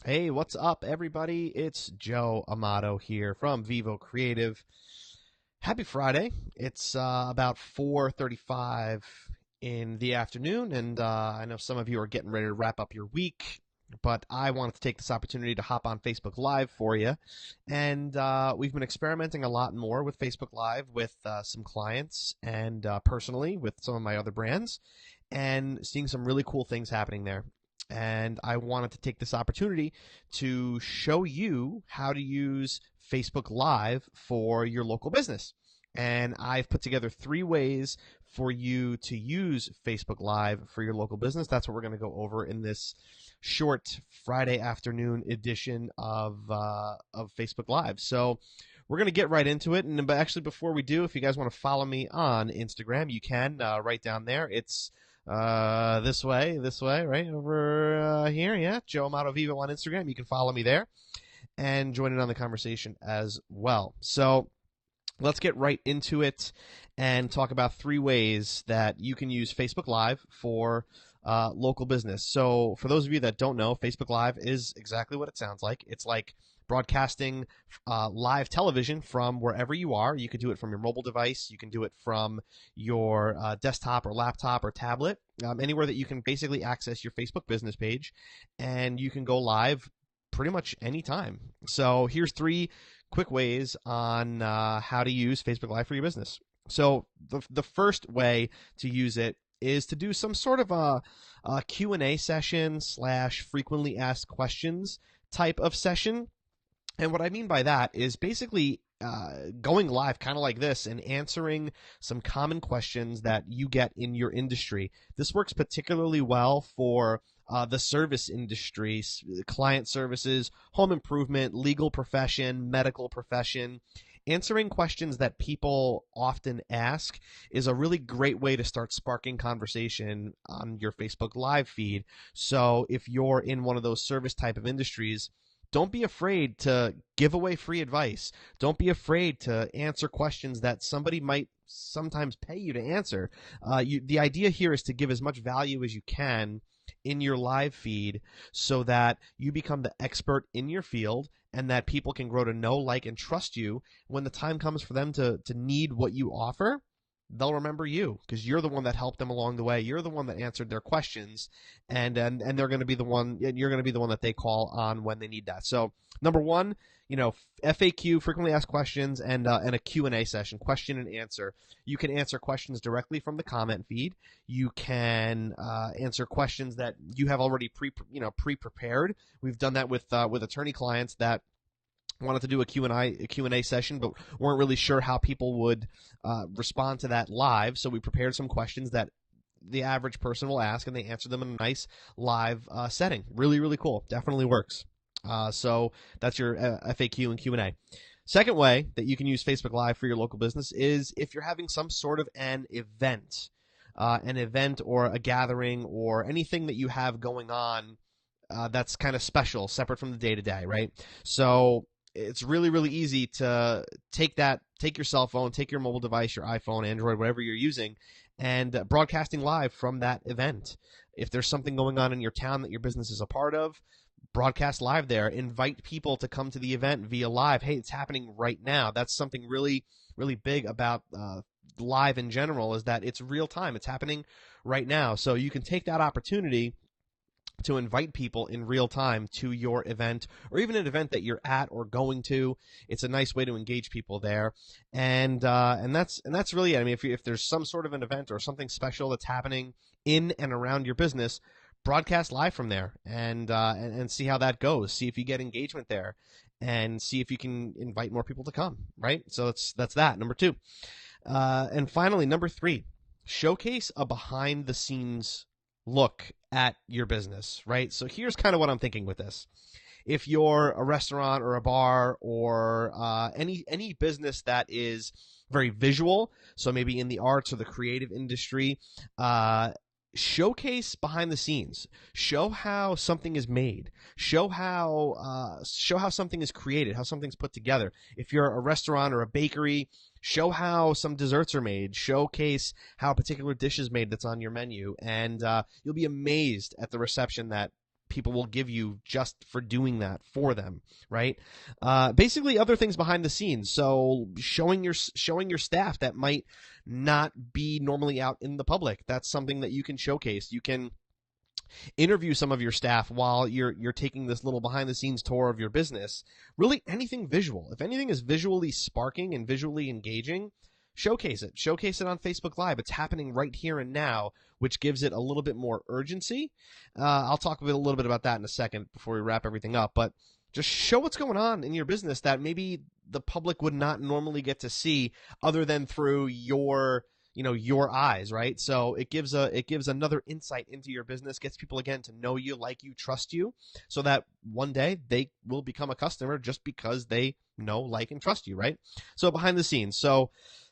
Hey, what's up, everybody? It's Joe Amato here from Vivo Creative. Happy Friday. It's about 4:35 in the afternoon, and I know some of you are getting ready to wrap up your week, but I wanted to take this opportunity to hop on Facebook Live for you. And we've been experimenting a lot more with Facebook Live with some clients and personally with some of my other brands, and seeing some really cool things happening there. And I wanted to take this opportunity to show you how to use Facebook Live for your local business. And I've put together 3 ways for you to use Facebook Live for your local business. That's what we're going to go over in this short Friday afternoon edition of Facebook Live. So we're going to get right into it. And but actually, before we do, if you guys want to follow me on Instagram, you can right down there. It's this way, right over here. Yeah, Joe Amato Vivo on Instagram. You can follow me there and join in on the conversation as well. So let's get right into it and talk about 3 ways that you can use Facebook Live for local business. So, for those of you that don't know, Facebook Live is exactly what it sounds like. It's like broadcasting live television from wherever you are. You can do it from your mobile device, you can do it from your desktop or laptop or tablet, anywhere that you can basically access your Facebook business page, and you can go live pretty much anytime. So, here's 3 quick ways on how to use Facebook Live for your business. So the first way to use it is to do some sort of a Q&A session slash frequently asked questions type of session. And what I mean by that is basically going live kind of like this and answering some common questions that you get in your industry. This works particularly well for the service industry, client services, home improvement, legal profession, medical profession. Answering questions that people often ask is a really great way to start sparking conversation on your Facebook Live feed. So if you're in one of those service type of industries, don't be afraid to give away free advice. Don't be afraid to answer questions that somebody might sometimes pay you to answer. The idea here is to give as much value as you can in your live feed so that you become the expert in your field and that people can grow to know, like, and trust you. When the time comes for them to need what you offer, they'll remember you because you're the one that helped them along the way. You're the one that answered their questions, and they're going to be the one. You're going to be the one that they call on when they need that. So number one, FAQ, frequently asked questions, and a Q&A session, question and answer. You can answer questions directly from the comment feed. You can answer questions that you have already pre-prepared. We've done that with attorney clients that wanted to do a Q&A session, but weren't really sure how people would respond to that live. So we prepared some questions that the average person will ask, and they answer them in a nice live setting. Really, really cool. Definitely works. So that's your FAQ and Q&A. Second way that you can use Facebook Live for your local business is if you're having some sort of an event or a gathering or anything that you have going on that's kind of special, separate from the day-to-day, right? So it's really, really easy to take your cell phone, take your mobile device, your iPhone, Android, whatever you're using, and broadcasting live from that event. If there's something going on in your town that your business is a part of, broadcast live there. Invite people to come to the event via live. Hey, it's happening right now. That's something really, really big about live in general, is that it's real time. It's happening right now. So you can take that opportunity to invite people in real time to your event, or even an event that you're at or going to. It's a nice way to engage people there, and that's really it. I mean, if there's some sort of an event or something special that's happening in and around your business, broadcast live from there and see how that goes. See if you get engagement there, and see if you can invite more people to come. Right. So that's that. Number 2, and finally, number 3, showcase a behind the scenes look at your business, right? So here's kind of what I'm thinking with this. If you're a restaurant or a bar or any business that is very visual, so maybe in the arts or the creative industry, showcase behind the scenes. Show how something is made. Show how something is created, how something's put together. If you're a restaurant or a bakery, show how some desserts are made. Showcase how a particular dish is made that's on your menu, and you'll be amazed at the reception that people will give you just for doing that for them, right? Basically other things behind the scenes. So showing your staff that might not be normally out in the public. That's something that you can showcase. You can interview some of your staff while you're taking this little behind the scenes tour of your business. Really anything visual. If anything is visually sparking and visually engaging, showcase it. Showcase it on Facebook Live. It's happening right here and now, which gives it a little bit more urgency. I'll talk a little bit about that in a second before we wrap everything up, but just show what's going on in your business that maybe the public would not normally get to see other than through your eyes, right? So it gives another insight into your business, gets people again to know you, like you, trust you, so that one day they will become a customer just because they know, like, and trust you, right? So behind the scenes. So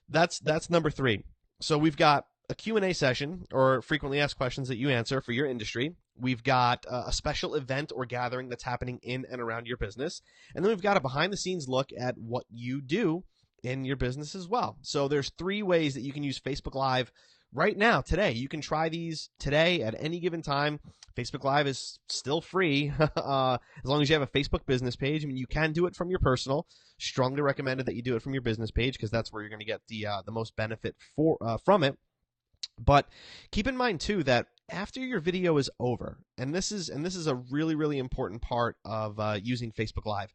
that's number 3. So we've got a Q&A session, or frequently asked questions that you answer for your industry. We've got a special event or gathering that's happening in and around your business. And then we've got a behind the scenes look at what you do in your business as well. So there's 3 ways that you can use Facebook Live right now, today. You can try these today at any given time. Facebook Live is still free as long as you have a Facebook business page. I mean, you can do it from your personal. Strongly recommended that you do it from your business page because that's where you're going to get the most benefit from it. But keep in mind too that after your video is over, and this is a really, really important part of using Facebook Live.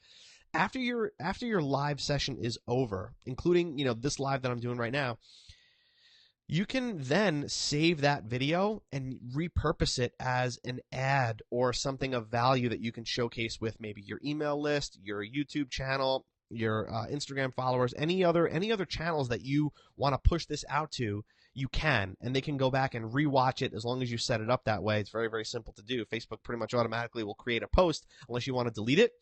After your live session is over, including this live that I'm doing right now, you can then save that video and repurpose it as an ad or something of value that you can showcase with maybe your email list, your YouTube channel, your Instagram followers, any other channels that you want to push this out to. You can, and they can go back and rewatch it as long as you set it up that way. It's very, very simple to do. Facebook pretty much automatically will create a post unless you want to delete it.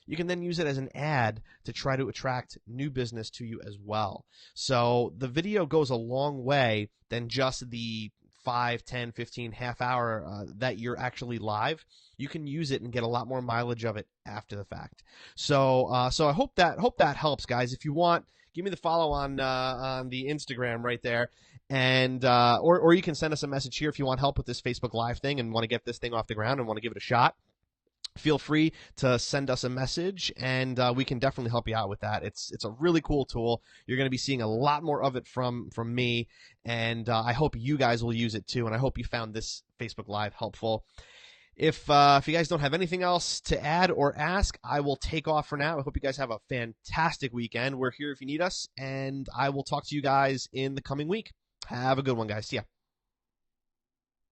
You can then use it as an ad to try to attract new business to you as well. So the video goes a long way than just the 5, 10, 15, half hour that you're actually live. You can use it and get a lot more mileage of it after the fact. So I hope that helps, guys. If you want, give me the follow on the Instagram right there. And or you can send us a message here if you want help with this Facebook Live thing and want to get this thing off the ground and want to give it a shot. Feel free to send us a message, and we can definitely help you out with that. It's a really cool tool. You're going to be seeing a lot more of it from me, and I hope you guys will use it too, and I hope you found this Facebook Live helpful. If you guys don't have anything else to add or ask, I will take off for now. I hope you guys have a fantastic weekend. We're here if you need us, and I will talk to you guys in the coming week. Have a good one, guys. See ya.